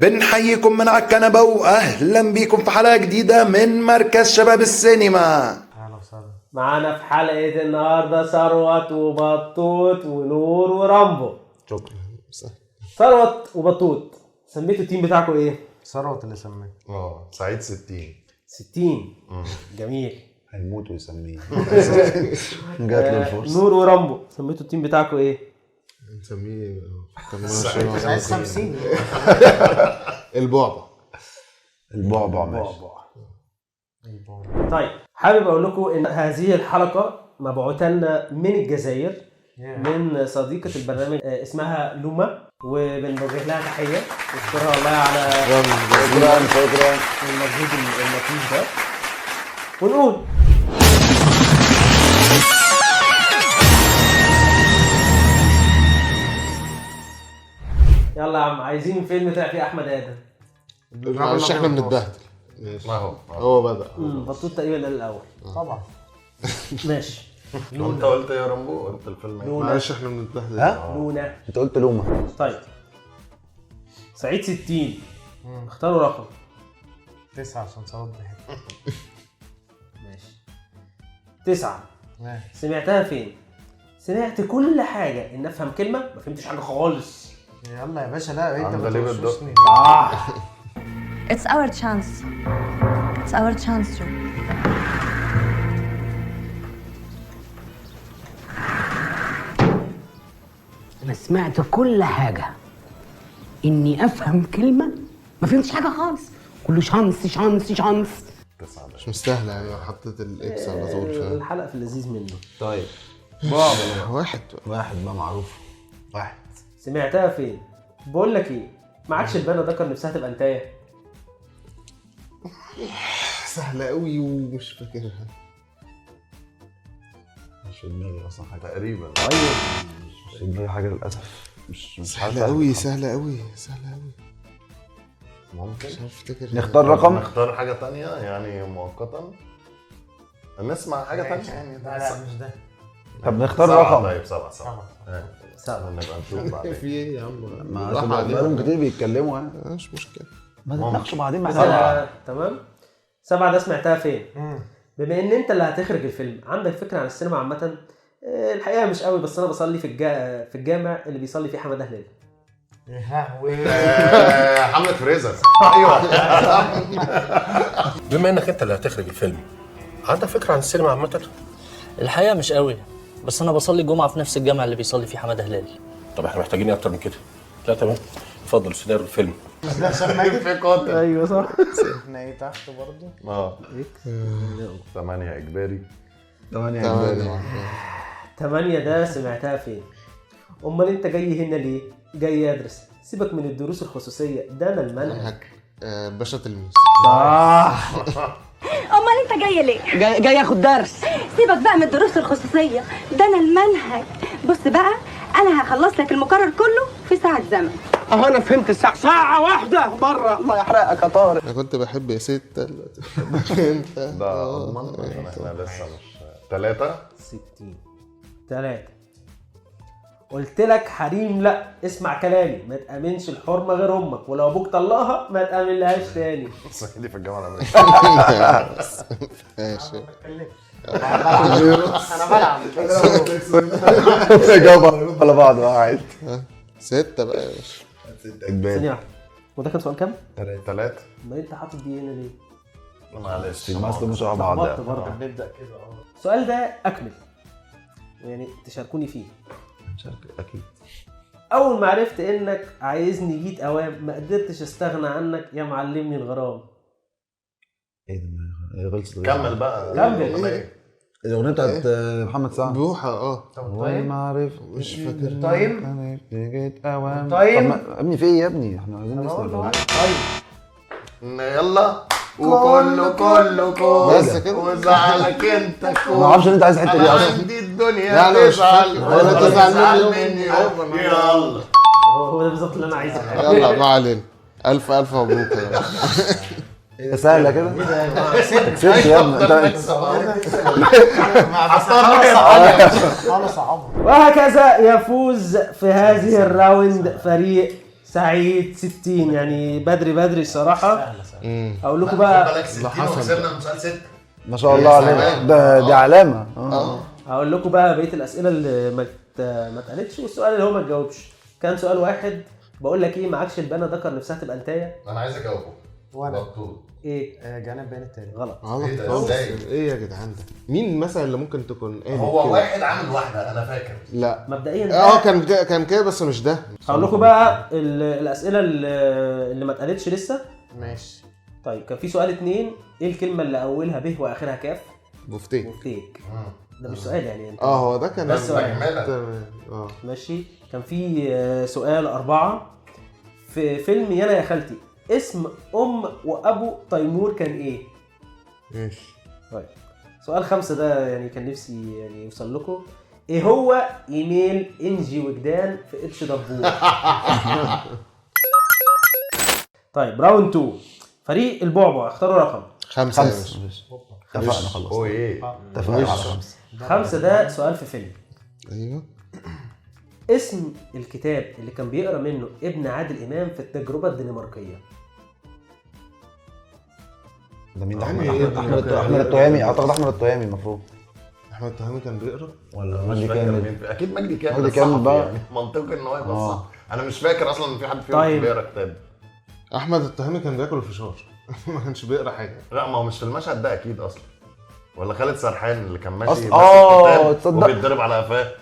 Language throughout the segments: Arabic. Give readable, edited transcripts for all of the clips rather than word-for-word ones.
بنحييكم من على الكنبة واهلا بيكم في حلقة جديدة من مركز شباب السينما. اهلا وسهلا. معانا في حلقة النهاردة ثروت وبطوط ونور ورامبو. شكرا. ثروت وبطوط، سميتوا التيم بتاعكم ايه؟ ثروت اللي سماه. سعيد 60. 60. جميل. هيموت ويسميه. جات له الفرصة. نور ورامبو، سميتوا التيم بتاعكم ايه؟ نسميه سعيد 50. البعبع. البعبع ماشي. طيب، حابب اقول لكم ان هذه الحلقة مبعوثة لنا من الجزائر من صديقة البرنامج اسمها لوما، وبنوجه لها تحية ونشكرها والله على شكرا. المجهود اللطيف ده. ونقول يلا يا عم، عايزين فيلم طلع فيه احمد ادم. معلش احنا بنتبهدل. ما هو بدأ. بطوط تقريبا الاول. طبعا. ماشي. انت قلت يا رامبو، قلت الفيلم ايه؟ معلش احنا بنتبهدل. لونا. انت قلت لوما. طيب، سعيد 60. اختاروا رقم 9 عشان صوت ضحك. ماشي. 9. ماشي. سمعتها فين؟ سمعت كل حاجة إن أفهم كلمة، ما فهمتش حاجة خالص. يلا يا باشا، لا انت عندليب بتغششني. It's our chance. It's our chance, Joe. أنا سمعت كل حاجة، إني أفهم كلمة ما فهمتش حاجة خالص، كله شانس شانس شانس. مش مستاهله يعني، حطيت الاكس على طول. فاهم؟ الحلقة في اللذيذ منه. طيب. واحد بقى معروف. واحد. سمعتها فين؟ بقول لك إيه، معكش البنا ده كان نفسها تبقى انتايه. سهله قوي ومش فاكرها. مش في دماغي اصلا حاجه تقريبا. مش في دماغي حاجة للأسف. مش سهله قوي سهله قوي سهله قوي. ممكن مش عارف افتكر. نختار رقم. نختار حاجه تانية يعني مؤقتا، نسمع حاجه تانية يعني. لا مش ده. طب نختار 7. رقم. طيب 7. 7. نبقى نشوف بعدين. في ايه يا عم؟ ما راح عليهم. بقالهم كتير بيتكلموا يعني. مش مشكله. ما تتناقشوا بعدين مع 7. تمام. 7 ده سمعتها فين؟ بما إن أنت اللي هتخرج الفيلم، عندك فكرة عن السينما عامة؟ الحقيقة مش قوي، بس أنا بصلي في الجامع اللي بيصلي فيه حمادة هلال. حملة فريزر. ايوه. بما انك انت اللي هتخرج الفيلم، عندك فكره عن السينما عامه؟ الحقيقة مش قوي، بس أنا بصلي الجمعة في نفس الجامع اللي بيصلي فيه حمادة هلال. طب احنا محتاجين إيه اكتر من كده؟ لا تمام، اتفضل سيناريو الفيلم. في قاتل. أيوه صح. احنا ايه تحت برضه؟ 8 اجباري. 8 ده سمعتها فين؟ امال انت جاي هنا ليه؟ جاي ادرس، سيبك من الدروس الخصوصيه، ده انا المنهج. باشا تلميذ. صح. أمال أنت جاي ليه؟ جاي آخد درس. سيبك بقى من الدروس الخصوصية، ده أنا المنهج. بص بقى، أنا هخلص لك المقرر كله في ساعة زمن. أهو أنا فهمت ساعة واحدة بره. الله يحرقك يا طارق. انا كنت بحب يا ست دلوقتي. ده اضمن عشان احنا لسه مش 3. 60. 3. قلت لك حريم، لا اسمع كلامي، ما تامنش الحرمه غير امك، ولو ابوك طلقها ما تامن لهاش تاني. دي في الجامعه الامريكيه. ماشي. انا بلعب. جابها على بعض واحد. 6 بقى يا باشا. 6 اجباري. ثانيه واحده، وده كان سؤال كام؟ 3. امال انت حاطط دي هنا ليه؟ معلش المصل مش على بعض. اتلخبطت برضه. نبدأ كده. السؤال ده اكمل، يعني تشاركوني فيه. اكيد. اول ما عرفت انك عايزني جيت اوام، ما قدرتش استغنى عنك يا معلمني الغرام. ايه ده؟ غلطت. كمل بقى. كمل. الاغنيه بتاعت محمد سعد. بوحه. ما عرف مش فاكر. طيب جيت اوام. طيب. يا ابني في ايه يا ابني؟ احنا عايزين نسمع الاغنيه. يلا وكله بس كده. وزعلك انت ما اعرفش ان انت عايز الحته دي انا اصلا. عندي الدنيا لا، أنا مش تزعل فاكر. ولا تزعل مني يلا. هو ده بالظبط اللي انا عايزه. يلا ما علينا. الف مبروك يا باشا. هي سهله كده. كسبت يا ابني انت. وهكذا يفوز في هذه الراوند فريق سعيد 60 يعني بدري الصراحه. اقول لكم بقى وخسرنا من سؤال 6. ما شاء الله عليك، ده دي علامه. هقول لكم بقى بقيه الاسئله اللي ما اتقالتش والسؤال اللي هو ما اتجاوبش. كان سؤال واحد بقول لك ايه، معكش البنا ذكر نفسها تبقى انتايه. انا عايز اجاوبه. وانا ايه جانب بين التاني غلط. ايه ده ازاي؟ ايه يا جدعان ده؟ مين مثلا اللي ممكن تكون قال هو كده؟ واحد عامل واحده انا فاكر. لا مبدئيا كان كده بس مش ده. هقول لكم بقى الاسئله اللي ما اتقالتش لسه. ماشي. طيب كان في سؤال 2، ايه الكلمه اللي اولها ب واخرها كاف؟ بفتيك. ده مش سؤال يعني انت. هو ده كان بس ماشي. كان في سؤال 4 في فيلم يانا يا خالتي، اسم ام وابو تيمور كان ايه؟ ماشي. طيب سؤال 5 ده يعني كان نفسي يعني يوصل لكم. ايه هو ايميل انجي وجدان في اتش دبور؟ طيب راوند 2، فريق البعبع اختاروا رقم 5. اتفقنا خلاص. اتفقنا على 5. 5 ده سؤال في فيلم. ايوه. اسم الكتاب اللي كان بيقرا منه ابن عادل امام في التجربه الدنماركيه. ده مين ده؟ احمد التهامي، اعتقد احمد التهامي المفروض. احمد التهامي كان بيقرا ولا مش فاكر مين؟ اكيد مجدي كامل. مجدي كامل بقى يعني منطقي ان هو يبقى صح. انا مش فاكر اصلا ان في حد فيهم طيب. بيقرا كتاب. احمد التهامي كان بياكل الفشار ما كانش بيقرا حاجه. لا ما هو مش في المشهد ده اكيد اصلا. ولا خالد سرحان اللي كان ماشي تصدق وبيتضرب على قفاه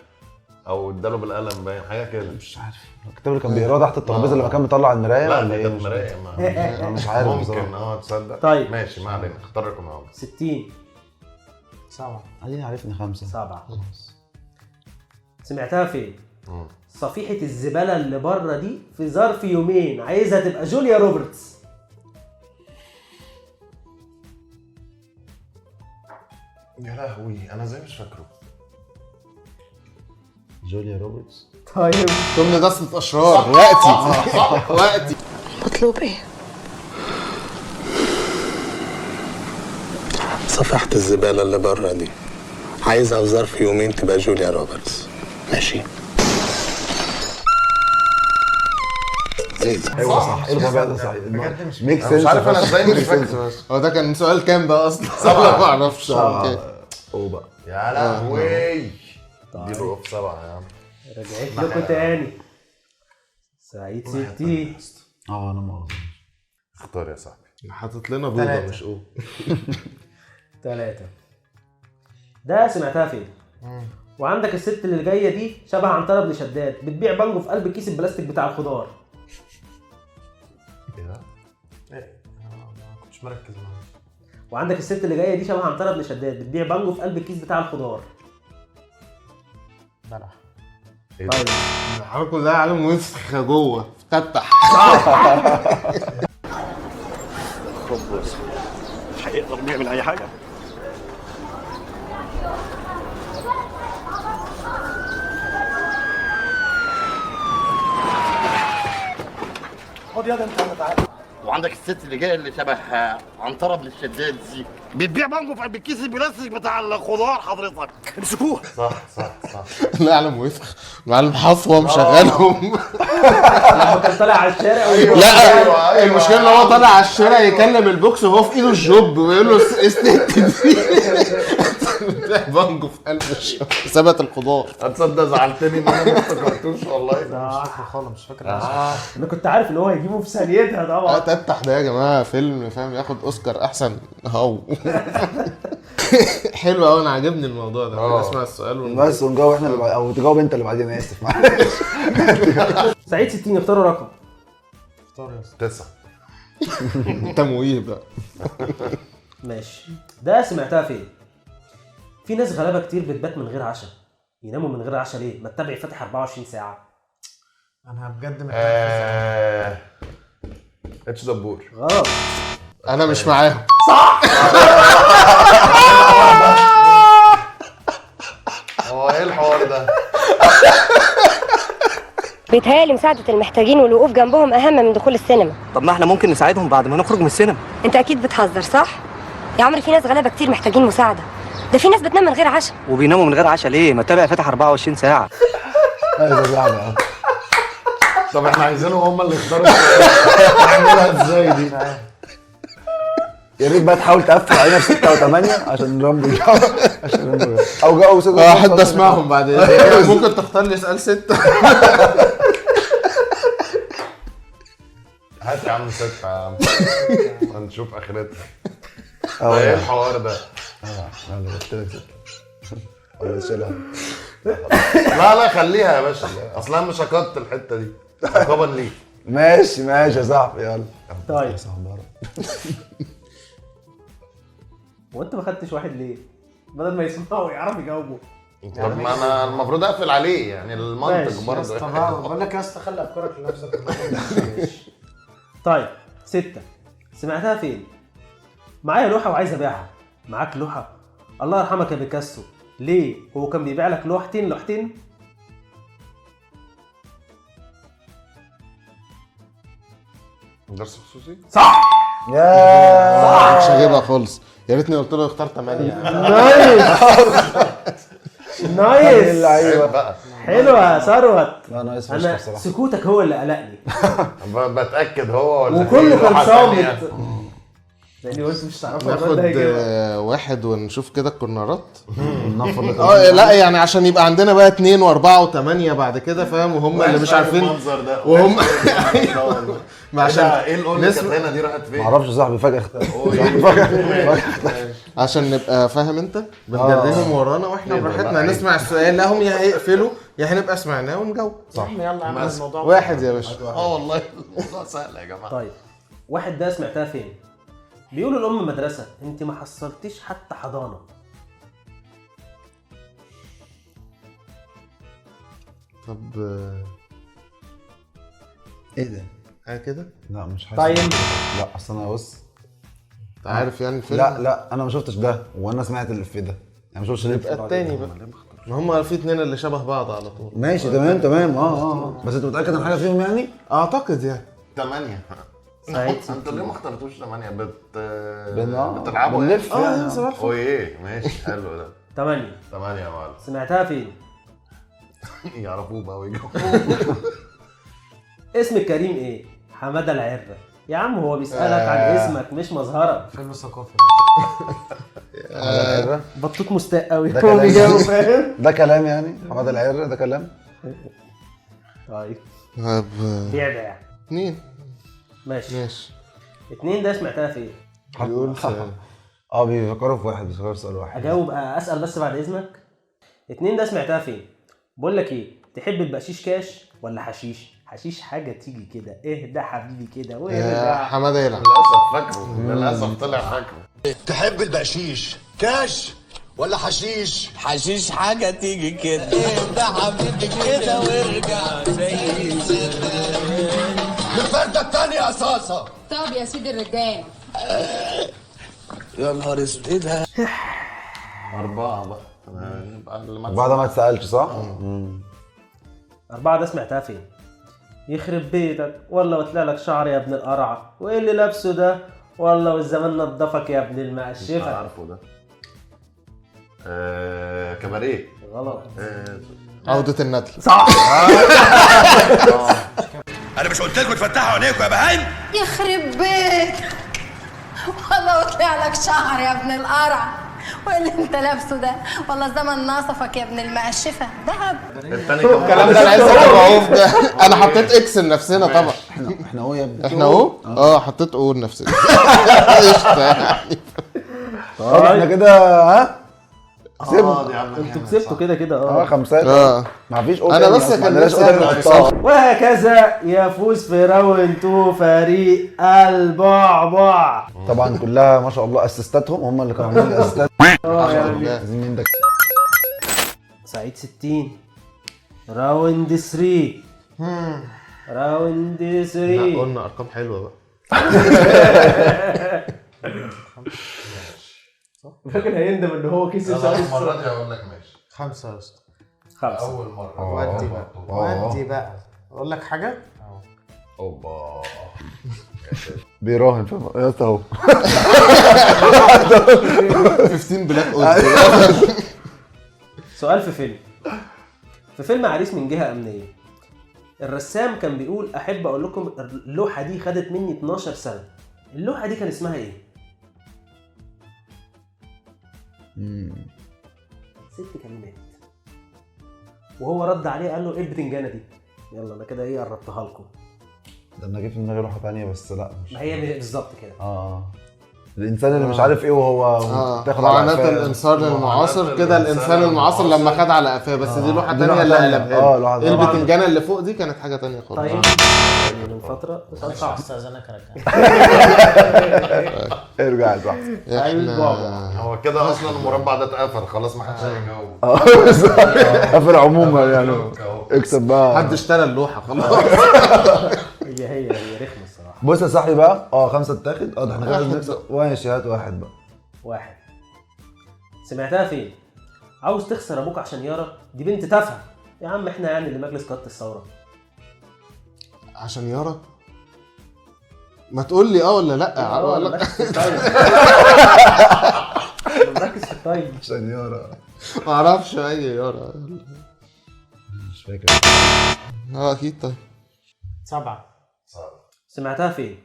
او اداله بالقلم باين حاجه كده. مش عارف الكتاب اللي كان بيقراه تحت الترابيزه لما كان بيطلع المرايه لا ولا دي ايه؟ كانت مرايه. انا مش عارف ممكن بصراحه. تصدق. طيب ماشي ما علينا. اختار رقم اهو 60. 7. اديني عرفني 5. 7 سمعتها فين؟ صفيحه الزباله اللي بره دي في ظرف يومين عايزها تبقى جوليا روبرتس. يا لهوي انا ازاي مش فاكره. جوليا روبرتس. طيب ضمن دسمة اشرار. وقتي مطلوب ايه؟ صفحة الزبالة اللي بره دي عايزها في ظرف يومين تبقى جوليا روبرتس. ماشي. ايوه صح. ايه الغباء ده؟ صح. ميك سنس. مش عارف انا ازاي مش فاكره. هو ده كان سؤال كام ده اصلا؟ ما اعرفش. بقى يا لهوي. دي له 7 يا عم. رجعت لكم تاني. سعيد 60. انا ما اظنش. اختار يا صاحبي. حاطط لنا بيضه مش 3 ده سمعتها فين؟ وعندك الست اللي جايه دي شبه عنترة بن شداد، بتبيع بانجو في قلب كيس البلاستيك بتاع الخضار. ايه ده؟ ما كنتش مركز معاك. وعندك الست اللي جايه دي شبه عنترة بن شداد، بتبيع بانجو في قلب الكيس بتاع الخضار. بلح. طيب الحركه كلها عالم وسخ جوه فتح. مش هيقدر نعمل اي حاجه. خد يا ده انت تعالى. وعندك الست اللي جايه اللي شبه عنترة بن الشداد دي بتبيع بانجو في الكيس البلاستيك بتاع الخضار حضرتك. امسكوها. صح. لا عالم وسخ معلم حصوه مشغلهم. لما كان طالع على الشارع لا المشكله ان هو طالع على الشارع يكلم البوكس وهو في ايده الجوب ويقول له استنت دي بانجو في قلب ثبت الخضار. هتصدق زعلتني ان انا ما افتكرتوش والله. مش فاكر خالص مش فاكر. انا كنت عارف ان هو هيجيبه في ثانيتها طبعا. تفتح ده يا جماعه فيلم فاهم ياخد اوسكار احسن هو. حلو قوي انا عاجبني الموضوع ده. نسمع السؤال بس ونجاوب احنا اللي او تجاوب انت اللي بعدين. انا اسف معلش. سعيد 60 اختاروا رقم. اختار يا 9. تمويه بقى. ماشي ده سمعتها فين؟ في ناس غلابه كتير بتبات من غير عشاء. يناموا من غير عشاء ليه؟ ما التبع فاتح 24 ساعه. انا بجد اتش دبور. غلط. انا مش معاهم. صح. هو ايه الحوار ده؟ بيتهيألي مساعدة المحتاجين والوقوف جنبهم أهم من دخول السينما. طب ما احنا ممكن نساعدهم بعد ما نخرج من السينما. أنت أكيد بتهزر صح؟ يا عمري في ناس غلابة كتير محتاجين مساعدة. ده في ناس بتنام من غير عشاء. وبيناموا من غير عشاء ليه؟ ما التابع فاتح 24 ساعه. ده صعب قوي. طب احنا عايزينهم هم اللي يختاروا نعملها ازاي دي؟ يا ريت بقى تحاول تقفل علينا في 6 و8 عشان رامبو يجاوب. عشان رامبو يجاوب. او جاوب 6 احب اسمعهم بعدين. ممكن تختار لي سؤال 6. هات يا عم 6 يا عم هنشوف اخرتها. ده ايه الحوار ده؟ انا قلت لك 6 ولا شيلها. لا خليها يا باشا، اصلا مش هكت الحته دي عقابا ليك. ماشي يا صاحبي يلا. طيب وانت ما خدتش واحد ليه؟ بدل ما يسمعوا يعرفوا يجاوبوا. طب ما انا المفروض اقفل عليه يعني المنطق برضه. بقول لك يا اسطى خلي افكارك لنفسك. طيب 6 سمعتها فين؟ معايا لوحه وعايز ابيعها. معاك لوحه؟ الله يرحمك يا بيكاسو، ليه؟ هو كان بيبيع لك لوحتين؟ درس خصوصي؟ صح. مش هجيبها خالص، يا ريتني قلت له اختار 8. نايس بقى حلوه يا ثروت. لا نايس انا بصراحه. سكوتك هو اللي قلقني بتاكد هو ولا وكله في كان لوحة صامت تانية؟ لاني قلت مش هتعرفوا ناخد هيجيبها. واحد ونشوف كده الكورنرات. نفضل لا يعني عشان يبقى عندنا بقى 2 و4 و8 بعد كده فاهم، وهم اللي مش عارفين المنظر ده وهم ما عشان ايه القول اللي كانت هنا دي راحت فين؟ معرفش صاحبي فجاه اختفى. عشان نبقى فاهم انت بنجريهم ورانا واحنا براحتنا نسمع السؤال، لا هم يا هيقفلوا يا هنبقى سمعناه ونجاوب. صح يلا اعمل الموضوع واحد يا باشا. والله الموضوع سهل يا جماعه. طيب واحد ده سمعتها فين؟ بيقولوا الام مدرسه، انت ما حصلتيش حتى حضانه. طب ايه ده؟ حاجه كده لا مش حاسس. طيب لا اصل انا بص انت عارف يعني الفيلم. لا انا ما شفتش ده وانا سمعت الإفيه ده يعني ما شفتش يبقى التاني بقى. ما هم في 2 اللي شبه بعض على طول. ماشي تمام بس انت متاكد ان حاجه فيهم يعني؟ اعتقد يعني 8. سعيد انتوا ليه ما اخترتوش 8 بنلعب بتلعبوا بنلف يعني. صباح ايه ماشي حلو ده 8 8 يا معلم. سمعتها فين؟ يعرفوه بقى ويجوا. اسم الكريم ايه؟ حماده العرة. يا عم هو بيسألك عن اسمك مش مظهرك. فيلم ثقافي. بطوط مستاء قوي ده هو كلام. بيجاوب فاهم؟ ده كلام يعني حماده العرة ده كلام. طيب طب بيع ده يعني 2 ماشي 2 ده سمعتها فين؟ بيقول بيفكروا في واحد، بيفكروا في سؤال واحد. اجاوب اسال بس بعد اذنك. 2 ده سمعتها فين؟ بقول لك ايه، تحب البقشيش كاش ولا حشيش؟ حشيش حاجه تيجي كده، اهدى حبيبي كده يا وارجع. حماده يلعب. للاسف فاكره للاسف طلع فاكره. تحب البقشيش كاش ولا حشيش؟ حشيش حاجة تيجي كده، ده حبيبي كده وارجع زي الفردة التانية يا صاصة. طب يا سيدي الرجال يا نهار اسود. 4 بقى نبقى اللي ما بعد ما اتسالش صح؟ 4 ده سمعتها فين؟ يخرب بيتك والله وطلع لك شعر يا ابن القرعه، وايه اللي لابسه ده؟ والله والزمان نضفك يا ابن المقشفه. عارفه ده كباريه. غلط. عودة الندل. صح. انا مش قلت لكم تفتحوا عينيكم يا بهايم؟ يخرب بيت والله وطلع لك شعر يا ابن القرع، وايه اللي انت لابسه ده؟ والله الزمن ناصفك يا ابن المقشفه. دهب الثاني كان الكلام ده انا عايز اتابعه ده. انا حطيت اكس لنفسنا طبعا. احنا اهو يا ابني. احنا اهو حطيت او لنفسنا. طب احنا كده ها؟ كسبنا. انتوا كسبتوا كده 5. ما فيش انا بس كان نفسي أعمل وهكذا يفوز في راوند 2 فريق البعبع. طبعا كلها ما شاء الله اسيستاتهم هم اللي كانوا عاملين الاسيستات. يعني عايزين مين ده؟ سعيد 60 راوند 3 راوند 3 قلنا ارقام حلوه بقى. فاكر هيندم ان هو كسب المرة دي هقول لك ماشي 5 يا اسطى. 5. اول مرة ودي بقى اقول لك حاجه. اوبا بيراهن فاهم يا اسطى اهو 15 بلاك اودز. سؤال في فيلم عريس من جهه امنيه، الرسام كان بيقول احب اقول لكم اللوحه دي خدت مني 12 سنه. اللوحه دي كان اسمها ايه؟ 6 كلمات. وهو رد عليه قال له ايه البتنجانه دي؟ يلا انا كده ايه قربتها لكم. ده انا جه في دماغي لوحه ثانيه بس لا مش. ما هي بالظبط كده. الانسان اللي مش عارف ايه وهو تاخد على معاناة قفاه. الانسان المعاصر كده، الانسان المعاصر لما خد على قفاه، بس دي لوحه ثانيه اللي قلبها. البتنجانه اللي فوق دي كانت حاجه ثانيه خالص. طيب من فتره سؤال صعب. استاذنك ارجع يا صاحبي. هو كده اصلا المربع ده اتقفل خلاص، ما حدش هيجاوب. قفل عموما يعني. اكتب بقى. حد اشترى اللوحه خلاص. هي رخمه الصراحه. بص يا صاحبي بقى 5 اتاخد. ده احنا كده بنكسب. ماشي هات واحد بقى. واحد. سمعتها فين؟ عاوز تخسر ابوك عشان يارا؟ دي بنت تافهه يا عم. احنا يعني اللي مجلس قياده الثوره. عشان يارا؟ ما تقول لي ولا لا؟ ولا ركز في التايم. ركز في التايم. عشان يارا. ما اعرفش اي يارا. مش فاكر. اكيد. طيب 7. سمعتها فين؟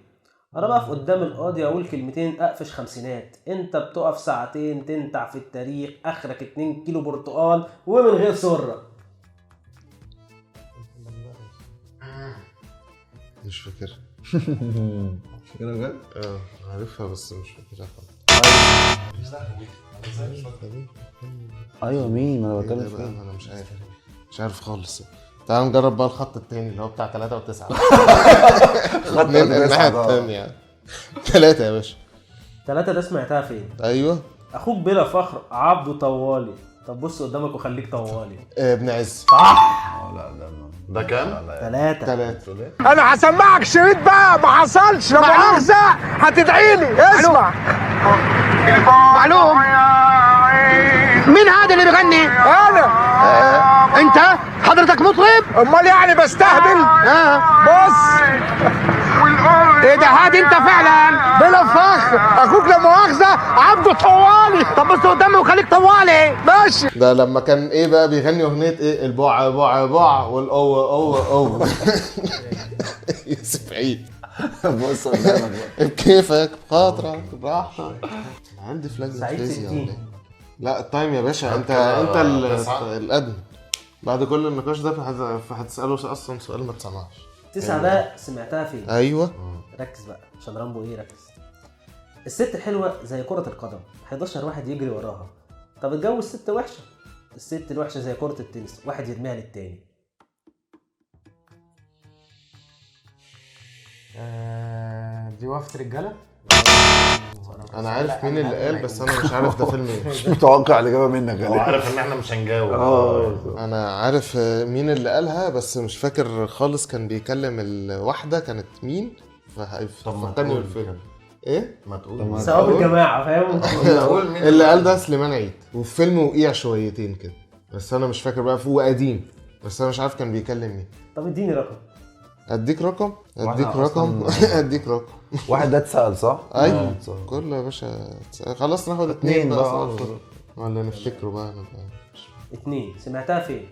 انا بقف قدام القاضي اقول كلمتين اقفش خمسينات. انت بتقف ساعتين تنتع في التاريخ، اخرك 2 كيلو برتقال ومن غير سره. مش فاكر. مش فاكرها بجد؟ عارفها بس مش فاكرها خالص. ايوه مين انا بتكلم فيه؟ انا مش عارف خالص. تعال نجرب بقى الخط التاني اللي هو بتاع 3 و9. خط الناحية التانية. 3 يا باشا. 3 ده سمعتها فين؟ ايوه. اخوك بلا فخر عبده طوالي. طب بص قدامك وخليك طوالي. ابن عز. صح. لا ده كام؟ 3. انا هسمعك شريط بقى ما حصلش. لا مؤاخذة هتدعي لي. اسمع. معلوم. مين هذا اللي بيغني؟ انا. انت حضرتك مطرب؟ امال يعني بستهبل؟ بص. ايه ده هادي انت فعلا بلا فخر. اخوك لا مؤاخذة عبده طوالي. طب بص قدامي وخليك طوالي. ماشي. ده لما كان ايه بقى بيغني اغنية ايه؟ البوع بوع بوع والقوة. يوسف عيد. بص قدامك بقى. بكيفك بخاطرك براحتك. عندي فلاج سعيد فيزياء 60. ولا ايه؟ لا التايم يا باشا. انت الادنى. بعد كل النقاش ده فهتساله اصلا سؤال ما تسمعش. 9 ده سمعتها فين؟ ايوه. ركز بقى عشان رامبو ايه. ركز. الست الحلوه زي كره القدم، 11 واحد يجري وراها. طب اتجوز ست وحشه. الست الوحشه زي كره التنس، واحد يرميها للتاني. دي وقفة رجالة. انا عارف مين اللي قال بس انا مش عارف ده فيلم ايه. مش متوقع الاجابه منك. هو عارف ان احنا مش هنجاوب. انا عارف مين اللي قالها بس مش فاكر خالص. كان بيكلم الواحده كانت مين ففكرني بالفيلم. ايه؟ ما تقول. ثواب الجماعه فاهم. اللي قال ده سليمان عيد وفي فيلم وقيع شويتين كده بس انا مش فاكر بقى. هو قديم بس انا مش عارف كان بيكلم مين. طب اديني رقم. اديك رقم. اديك رقم. واحد ده اتسأل صح؟ ايوه كله يا باشا. خلاص ناخد 2 بقى ولا نفتكره بقى. 2 سمعتها فين؟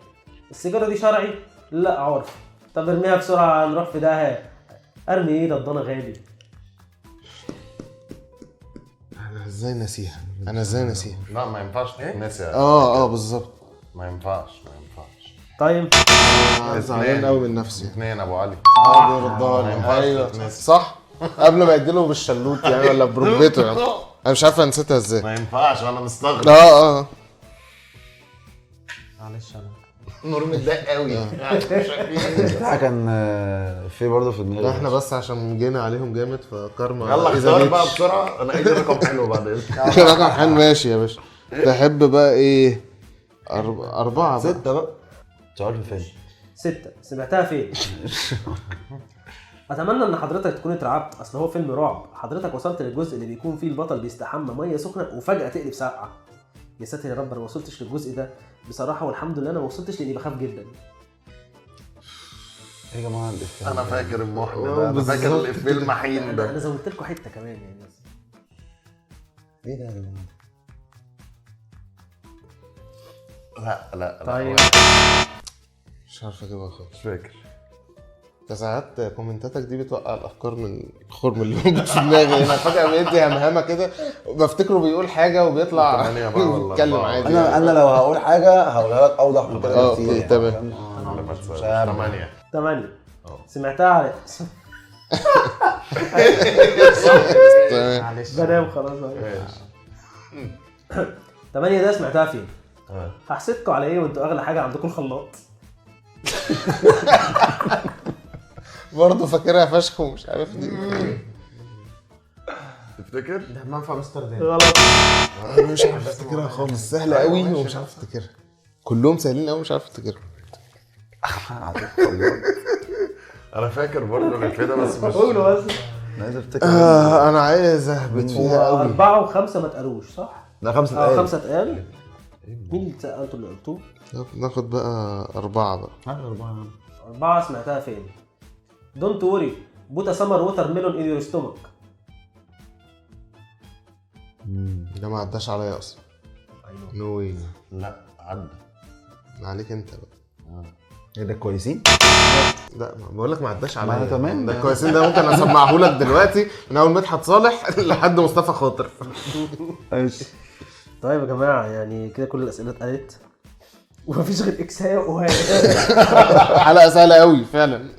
السيجاره دي شرعي؟ لا عرف. طب ارميها بسرعه نروح في داهيه. ارمي ايه ده الضنا غالي. انا ازاي ناسيها؟ لا ما ينفعش تتنسي. بالظبط. ما ينفعش. طيب زعلان قوي من نفسي. 2 ابو علي. ايوه صح. قبل ما يديله بالشلوت يعني ولا بركبته يعني. انا مش عارف انا نسيتها ازاي. ما ينفعش وانا مستغرب. معلش انا نور متضايق قوي. كان في برضه في دماغي. احنا بس عشان جينا عليهم جامد فكارما. يلا اختار بقى بسرعه. انا عايز رقم حلو بعد اذنك. رقم حلو ماشي يا باشا. تحب بقى ايه؟ 4 6 بقى. سؤال في فين؟ 6 سمعتها فين؟ اتمنى ان حضرتك تكون اترعبت. اصل هو فيلم رعب. حضرتك وصلت للجزء اللي بيكون فيه البطل بيستحمى ميه سخنه وفجاه تقلب ساقعه. يا ساتر يا رب انا ما وصلتش للجزء ده بصراحه والحمد لله. انا ما وصلتش لاني بخاف جدا. يا جماعه الافيه انا فاكر المحن ده. انا فاكر الافيه المحين ده. انا زودت لكم حته كمان يعني. ايه ده يا جماعه؟ لا طيب مش عارف اجيبها خالص. مش فاكر. ساعات كومنتاتك دي بتوقع الافكار من الخرم اللي موجود في دماغي. انا فجاه بيدي همهمه كده بفتكره بيقول حاجه وبيطلع يتكلم عادي. انا لو هقول حاجه هقولها لك اوضح من كده كتير يعني. تمام. 8 سمعتها على معلش بنام خلاص. 8 ده سمعتها فين؟ هحسدكم على ايه وانتوا اغلى حاجه عندكم الخلاط. برضه فاكرها فشخ ومش عارف دي. تفتكر؟ ده حمام في امستردام. غلط. انا مش عارف افتكرها خالص، سهله قوي ومش عارف افتكرها. كلهم سهلين قوي مش عارف افتكرها. انا فاكر برضه الفيلم بس مش قولوا بس. انا عايز افتكر. انا عايز اهبط فيها قوي. 4 و5 ما اتقالوش صح؟ لا 5 دقايق. 5 اتقال. مين اللي سألته اللي قلتوه؟ ناخد بقى 4 بقى. 4 سمعتها فين؟ دونت وري بوتا سمر ووتر ميلون ان يور ستومك. ده ما عداش عليا اصلا. ايوه نو واي. لا عدى عليك انت بقى. ايه ده كويسين؟ لا بقول لك ما عداش ما عليا. تمام. ده كويسين، ده ممكن اسمعه لك دلوقتي من اول مدحت صالح لحد مصطفى خاطر. ماشي. طيب يا جماعه يعني كده كل الاسئله اتقالت ومفيش غير اكسايه وهاي. حلقه سهله قوي فعلا.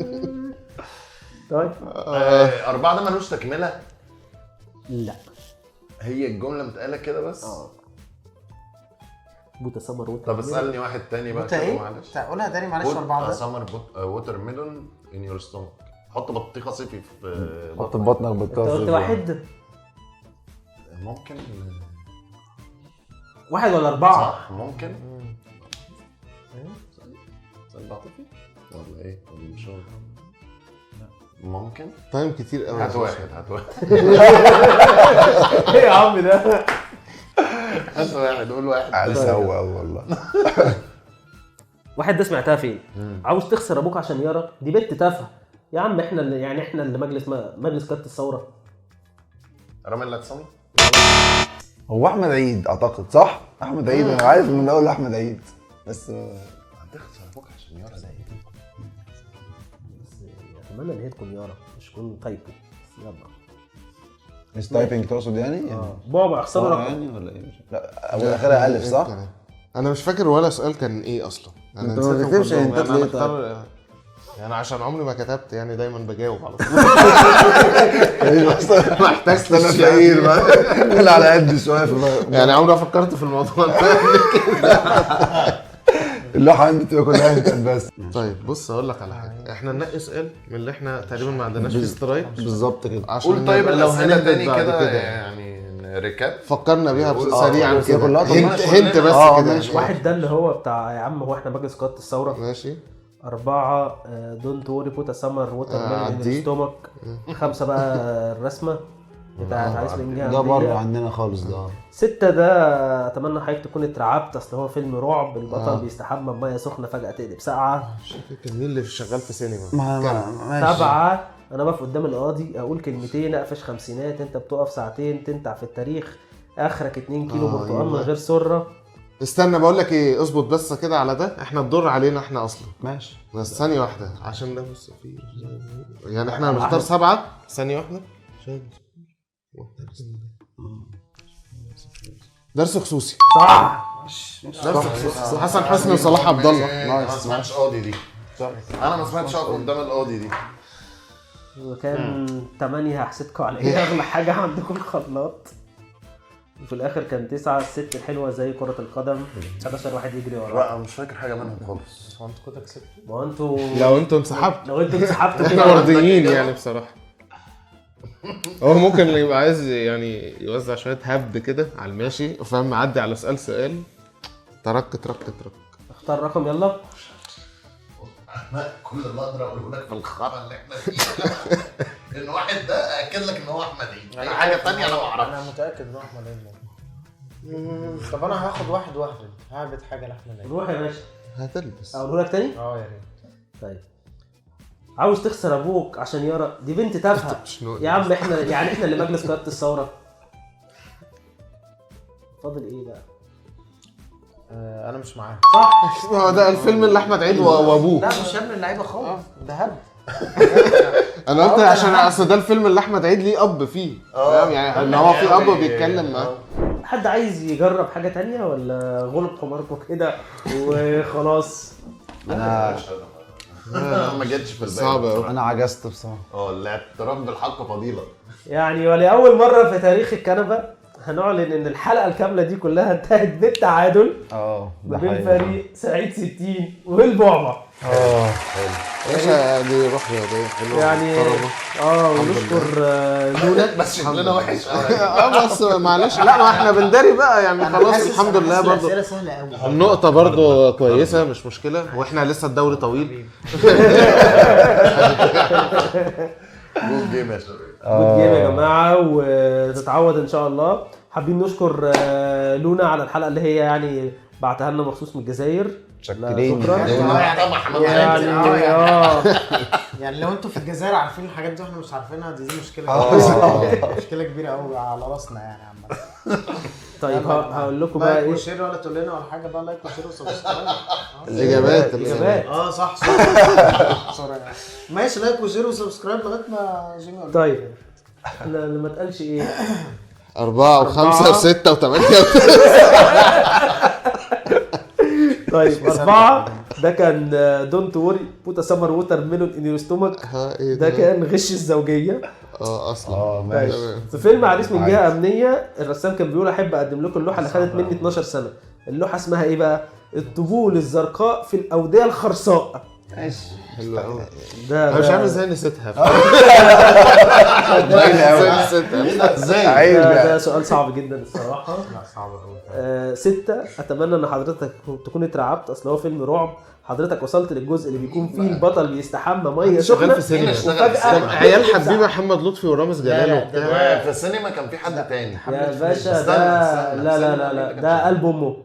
طيب 4 ده ملوش تكمله. لا هي الجمله متقاله كده بس. بوتا سمر ووتر. طب اسالني واحد تاني بقى بوتا كده ايه؟ معلش. قولها تاني معلش. 4 ده سمر ووتر ميلون ان يور ستومك. حط بطيخه صيفي في حط في بطنك انت بطاطا. قلت واحد ممكن. ولا 4؟ صح ممكن. سلبع طفي ولا ايه؟ ولا مش هو؟ ممكن. تايم كتير قوي. هات واحد. ايه يا عم ده؟ هات واحد قول واحد. عايز هو والله. واحد ده سمعتها فين؟ عاوز تخسر ابوك عشان يرى؟ دي بنت تافهه يا عم. احنا اللي مجلس قياده الثوره. رامي العصامي. هو احمد عيد اعتقد صح؟ احمد عيد. انا عارف من اول احمد عيد بس هتخسر ابوك عشان يرى زي دي. اتمنى ان هي تكون يارا مش تكون تايبو. يلا مش تايبنج تقصد يعني؟ بابا اخسر رقم يعني ولا ايه؟ لا اول اخرها الف صح؟ انا مش فاكر ولا سؤال كان ايه اصلا. انا انت ما بتكتبش انت ليه طيب؟ يعني عشان عمري ما كتبت يعني دايما بجاوب على طول. ما احتجتش انا فقير بقى. انا على قد شويه يعني عمري ما فكرت في الموضوع ده. اللوحه عندي بتبقى كلها انت بس. طيب بص اقول لك على حاجه. احنا ننقي سؤال من اللي احنا تقريبا ما عندناش فيه سترايك بالظبط كده. عشان قول طيب لو الاسئله هنبدأ تاني بعد كده يعني ريكاب. فكرنا بيها سريعا كده. كلها هنت بس كده. واحد ده اللي هو بتاع يا عم هو احنا مجلس قياده الثوره. ماشي. 4 دونت وري بوتا سمر ووتر ميلون ستومك. 5 بقى الرسمه بتاعت عريس بنجان. ده بره عندنا خالص ده. 6 ده اتمنى حضرتك تكون اترعبت. اصل هو فيلم رعب. البطل بيستحمى بميه سخنه فجاه تقلب ساقعه. كان مين اللي شغال في سينما؟ 7 انا بقف قدام القاضي اقول كلمتين اقفش خمسينات. انت بتقف ساعتين تنتع في التاريخ. اخرك 2 كيلو برتقال من غير سره. استنى بقول لك ايه، اظبط بس كده على ده. احنا الدور علينا احنا اصلا. ماشي بس ثانيه واحده عشان ده بص فيه يعني احنا هنختار 7. ثانيه واحده. درس خصوصي صح. درس خصوصي. حسن حسني وصلاح عبد الله. انا ما سمعتش قاضي دي. انا ما سمعتش قدام القاضي دي. وكان 8 هحسدكم على ايه اغلى حاجه عندكم الخلاط. وفي الاخر كان 9 الست الحلوه زي كره القدم. 11 واحد يجري وراه. لا مش فاكر حاجه منهم خالص. هو انت كنت كسبت؟ ما انتوا لو انتوا انسحبتوا انسحبتوا احنا مرضيين يعني بصراحه. هو ممكن يبقى عايز يعني يوزع شويه هبد كده على الماشي وفاهم معدي على سؤال ترك. اختار رقم يلا. كل اللي اقدر اقوله لك في الخرا اللي احنا فيه ان واحد ده اكد لك ان هو احمد عيد. اي حاجه ثانيه انا ما اعرفش. انا متاكد ان احمد عيد. طب انا هاخد واحد هعبد حاجه لاحمد عيد. روح يا باشا. هتلبس. اقوله لك تاني؟ يا ريت. طيب عاوز تخسر ابوك عشان يرى؟ دي بنت تافهه يا عم. احنا اللي مجلس قياده الثوره. فاضل ايه بقى؟ انا مش معاك. صح. هو ده الفيلم اللي احمد عيد وابوه. لا مش يا ابن اللعيبه خالص. ده هبد. انا قلت عشان اصل ده الفيلم اللي احمد عيد ليه اب فيه، فاهم يعني ان هو في اب بيتكلم معاه. حد عايز يجرب حاجه تانية ولا غلب حماركم كده وخلاص؟ انا ما جتش في البال صعب قوي. انا عجزت بصراحه. الاعتراف بالحق فضيله. يعني ولأول مره في تاريخ الكنبه هنعلن ان الحلقه الكامله دي كلها انتهت بالتعادل ما بين فريق سعيد 60 والبعبع. باشا دي روح رياضيه حلوه يعني ونشكر لونا. بس شكلنا وحش قوي. بس معلش، لا ما احنا بنداري بقى يعني خلاص الحمد لله. برضو اسئله سهله قوي. النقطه برضو كويسه مش مشكله، واحنا لسه الدوري طويل. جود جيم يا شباب. جود جيم يا جماعه، وتتعود ان شاء الله. حابين نشكر لونا على الحلقه اللي هي يعني بعتها لنا مخصوص من الجزائر. شكرين. شكرا. يعني لو انتوا في الجزائر عارفين الحاجات دي واحنا مش عارفينها، دي مشكله. مشكله كبيره قوي على راسنا يعني عامه. طيب هقول لكم بقى ايه. لايك وشير ولا تقول لنا ولا حاجه بقى. لايك وشير وسبسكرايب. الاجابات صح سوري. ماشي، لايك وشير وسبسكرايب لغايه ما جيمي يقول. طيب احنا اللي ما اتقالش ايه 4 و5 و6 و8. طيب 4 ده كان دونت وري بوت سمر ووتر ميلون ان يور ستومك. ده كان غش الزوجيه اصلا. ماشي. في فيلم عريس من جهه امنيه الرسام كان بيقول احب اقدم لكم اللوحه اللي خدت مني 12 سنه. اللوحه اسمها ايه بقى؟ الطبول الزرقاء في الاوديه الخرساء. ماشي حلو قوي. ده مش عارف ازاي نسيتها. ازاي؟ ده سؤال صعب جدا الصراحه. لا صعب قوي. 6 اتمنى ان حضرتك تكون اترعبت، اصل هو فيلم رعب. حضرتك وصلت للجزء اللي بيكون فيه البطل بيستحمى ميه سخنه في سينما وفجاه عيال حبيبه محمد لطفي ورامز جلال وبتاع. في السينما كان في حد تاني يا باشا. ده لا ده قلب امه.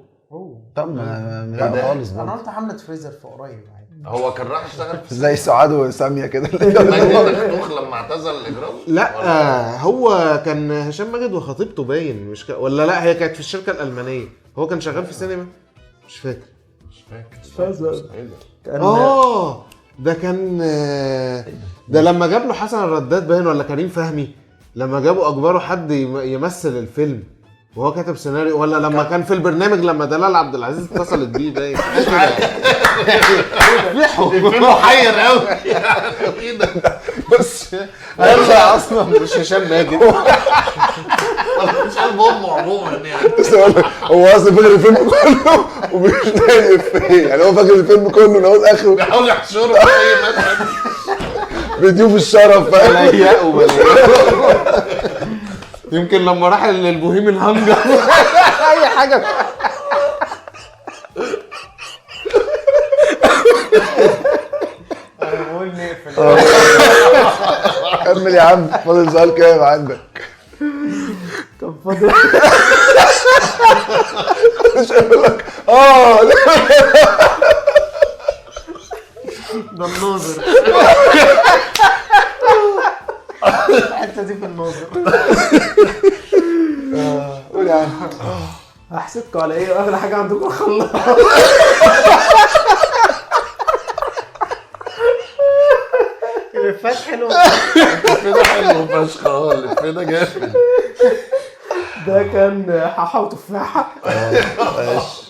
طب لا خالص. انا قلت حمله فريزر في قريب. هو كان راح يشتغل زي سعاد وساميه كده. مخطوخ لما اعتزل الاجرام. لا هو كان هشام ماجد وخطيبته باين مش ولا لا هي كانت في الشركه الالمانيه. هو كان شغال في السينما مش فاكر. ده كان ده لما جاب له حسن الرداد باين ولا كريم فهمي، لما جابوا اجبروا حد يمثل الفيلم وهو كاتب سيناريو، ولا لما كان في البرنامج لما دلال عبد العزيز اتصلت بيه باين. الفيلم محير قوي. ايه ده؟ بس هيطلع اصلا مش هشام ماجد. مش قلب امه عموما يعني. هو اصلا فاكر الفيلم كله ومش لاقي فيه، يعني هو فاكر الفيلم كله لغايه اخره. بيحاول يحشره في اي مشهد. بيضيوف الشرف فاهم. يمكن لما راح للبوهيم الهنجر اي حاجه. بقول نقفل. كمل يا عم. فاضل سؤال كام عندك؟ كان فاضل مش هقول لك ده الناظر. الحته دي في الناظر. قول يا عم. هحسدكم على ايه؟ اغلى حاجه عندكم خلاص. الفات حلو. كده حلو فشخ. الفيلم ده جامد. ده كان حاحه وتفاحه.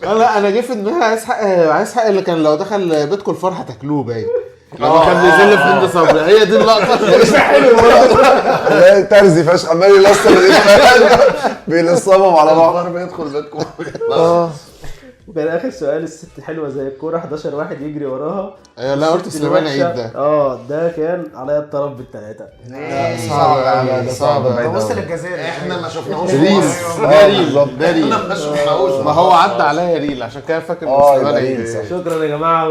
لا انا جه في دماغي عايز حق اللي كان لو دخل بيتكم الفرحه تاكلوه باين لما كان بينزل في هند صبري. هي دي اللقطه. مش حلو برضه. ترزي فشخ عمال يلصم بيلصمهم على بعض. بيدخل بيتكم. وكان اخر سؤال الست حلوه زي الكوره 11 واحد يجري وراها. لا قلت سليمان عيد ده. ده كان عليا الطرف بالثلاثه. صعب. بص للجزائر. احنا ما شفناهوش. ده ريل. ما شفناهوش. ما هو عدى عليا ريل عشان كده فاكر سليمان عيد. شكرا يا جماعه.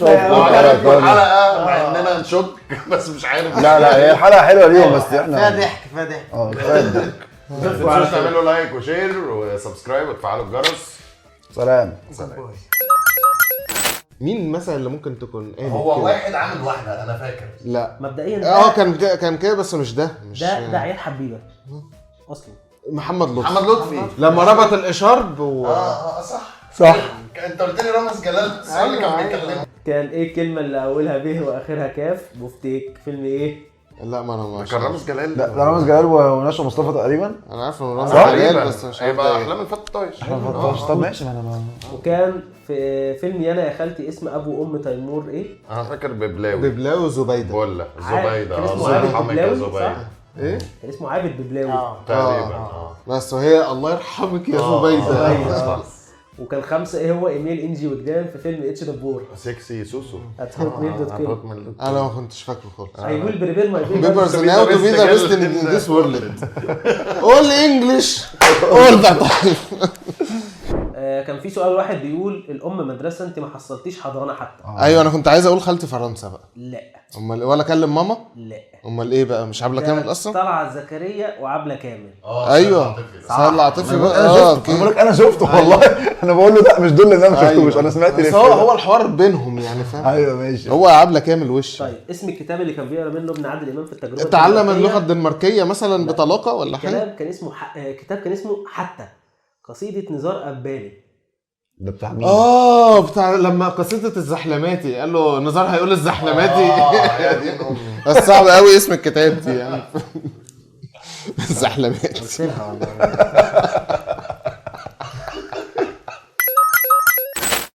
الحلقه مع اننا نشك بس مش عارف. لا هي الحلقه حلوه ليهم بس احنا فيها ضحك. كفايه ضحك. ما تنسوش تعملوا لايك وشير وسبسكرايب وتفعلوا الجرس. سلام. مين مثلا اللي ممكن تكون هو واحد عامل واحده انا فاكر. لا مبدئيا كان كده بس مش ده. ده عيال حبيبه اصلا. محمد لطفي. محمد لطفي لما ربط الاشارب صح. انت قلت لي رامز جلال السؤال اللي كان بيتكلم. كان ايه الكلمه اللي اولها ب واخرها كاف؟ بوفتيك. فيلم ايه؟ لا ما انا كان رامز جلال. لا ده رامز جلال ونشوى مصطفى تقريبا. انا عارف انه رامز صح؟ جلال بس مش عارف هيبقى ده احلام الفتى الطايش. طب ماشي ما انا وكان في فيلم يانا يا خالتي اسم ابو ام تيمور ايه؟ انا فاكر ببلاوي. ببلاوي وزبيده. ولا زبيده. كان اسمه عابد يرحمك يا ببلاوي زبيده. صح؟ ايه؟ كان اسمه عابد ببلاوي. تقريبا بس وهي الله يرحمك يا زبيده. وكان 5 ايه هو ايميل انجي وجدان في فيلم اتش دبور؟ سكسي سوسو. @hotmail.com. انا ما كنتش فاكره خالص. هيقول بريبير ماي بيبرز ناو تو بي ذا بيست ان ذيس وورلد. اول انجلش اول ذات. كان في سؤال واحد بيقول الام مدرسه انت ما حصلتيش حضانه حتى. ايوه انا كنت عايز اقول خالتي فرنسا بقى. لا. امال ولا اكلم ماما؟ لا. امال ايه بقى؟ مش عبله كامل اصلا؟ طلعت زكريا وعبله كامل. ايوه سهل عاطفي بقى. انا شفته والله. انا بقول له لا مش دول اللي انا ما شفتوش. انا سمعت بس هو الحوار بينهم يعني فاهم. ايوه ماشي. هو عبله كامل وش. طيب اسم الكتاب اللي كان بيقرا منه ابن عادل امام في التجربه اتعلم اللغه الدنماركيه مثلا بطلاقه ولا حاجه؟ كتاب كان اسمه كتاب كان اسمه حتى قصيده نزار أباني. ده بتاع مين؟ بتاع لما قصيده الزحلماتي قال له نزار هيقول الزحلماتي. بس صعب قوي اسم الكتاب دي يعني. الزحلماتي. قلت لها والله.